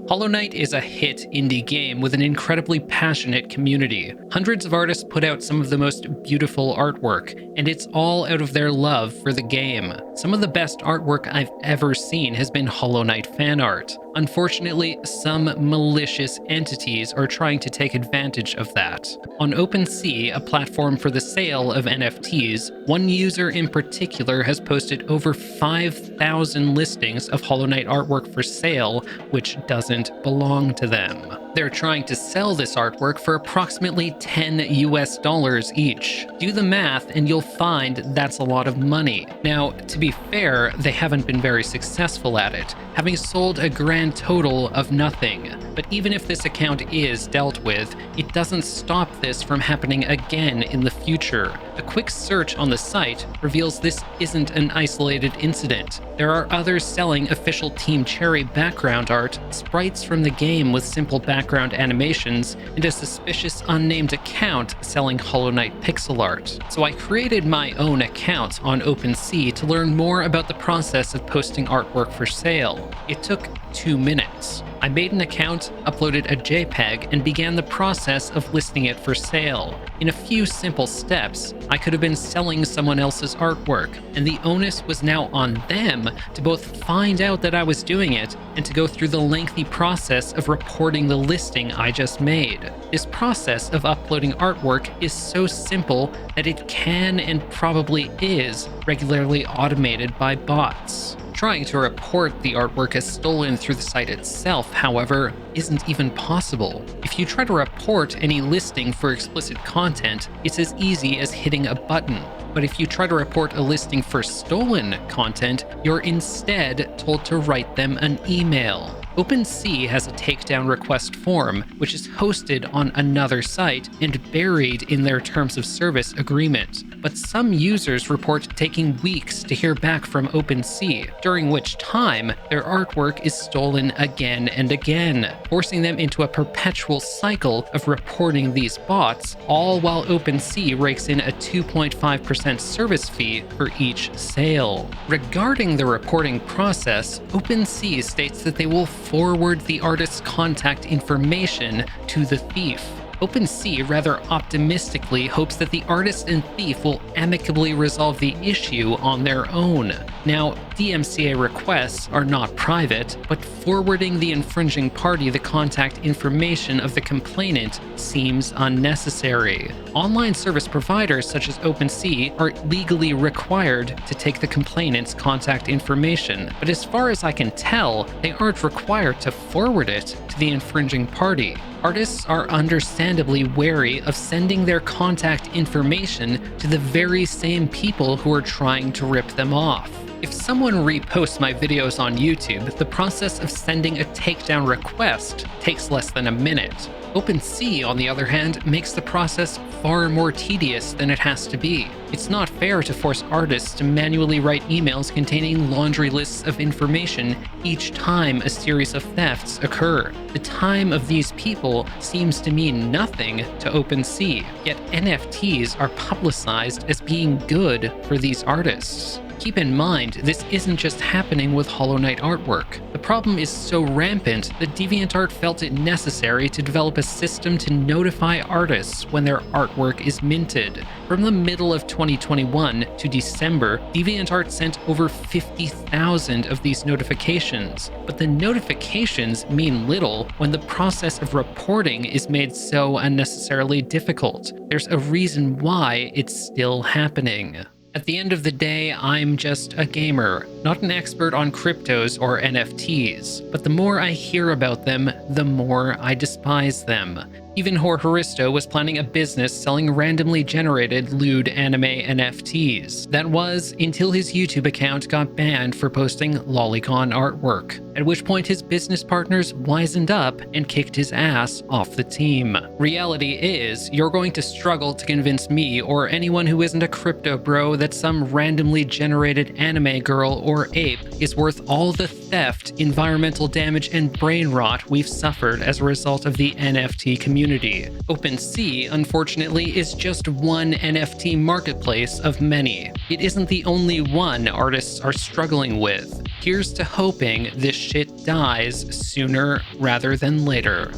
Hollow Knight is a hit indie game with an incredibly passionate community. Hundreds of artists put out some of the most beautiful artwork, and it's all out of their love for the game. Some of the best artwork I've ever seen has been Hollow Knight fan art. Unfortunately, some malicious entities are trying to take advantage of that. On OpenSea, a platform for the sale of NFTs, one user in particular has posted over 5,000 listings of Hollow Knight artwork for sale, which doesn't belong to them. They're trying to sell this artwork for approximately $10 US each. Do the math and you'll find that's a lot of money. Now, to be fair, they haven't been very successful at it, having sold a grand total of nothing. But even if this account is dealt with, it doesn't stop this from happening again in the future. A quick search on the site reveals this isn't an isolated incident. There are others selling official Team Cherry background art, sprites from the game with simple background animations, and a suspicious unnamed account selling Hollow Knight pixel art. So I created my own account on OpenSea to learn more about the process of posting artwork for sale. It took 2 minutes. I made an account, uploaded a JPEG, and began the process of listing it for sale. In a few simple steps, I could have been selling someone else's artwork, and the onus was now on them to both find out that I was doing it and to go through the lengthy process of reporting the listing I just made. This process of uploading artwork is so simple that it can and probably is regularly automated by bots. Trying to report the artwork as stolen through the site itself, however, isn't even possible. If you try to report any listing for explicit content, it's as easy as hitting a button. But if you try to report a listing for stolen content, you're instead told to write them an email. OpenSea has a takedown request form, which is hosted on another site and buried in their terms of service agreement. But some users report taking weeks to hear back from OpenSea, during which time their artwork is stolen again and again, forcing them into a perpetual cycle of reporting these bots, all while OpenSea rakes in a 2.5% service fee for each sale. Regarding the reporting process, OpenSea states that they will forward the artist's contact information to the thief. OpenSea rather optimistically hopes that the artist and thief will amicably resolve the issue on their own. Now, DMCA requests are not private, but forwarding the infringing party the contact information of the complainant seems unnecessary. Online service providers such as OpenSea are legally required to take the complainant's contact information, but as far as I can tell, they aren't required to forward it to the infringing party. Artists are understandably wary of sending their contact information to the very same people who are trying to rip them off. If someone reposts my videos on YouTube, the process of sending a takedown request takes less than a minute. OpenSea, on the other hand, makes the process far more tedious than it has to be. It's not fair to force artists to manually write emails containing laundry lists of information each time a series of thefts occur. The time of these people seems to mean nothing to OpenSea, yet NFTs are publicized as being good for these artists. Keep in mind, this isn't just happening with Hollow Knight artwork. The problem is so rampant that DeviantArt felt it necessary to develop a system to notify artists when their artwork is minted. From the middle of 2021 to December, DeviantArt sent over 50,000 of these notifications. But the notifications mean little when the process of reporting is made so unnecessarily difficult. There's a reason why it's still happening. At the end of the day, I'm just a gamer, not an expert on cryptos or NFTs, but the more I hear about them, the more I despise them. Even Horhoristo was planning a business selling randomly generated lewd anime NFTs. That was until his YouTube account got banned for posting lolicon artwork, at which point his business partners wisened up and kicked his ass off the team. Reality is, you're going to struggle to convince me or anyone who isn't a crypto bro that some randomly generated anime girl or ape is worth all the theft, environmental damage, and brain rot we've suffered as a result of the NFT community. OpenSea, unfortunately, is just one NFT marketplace of many. It isn't the only one artists are struggling with. Here's to hoping this shit dies sooner rather than later.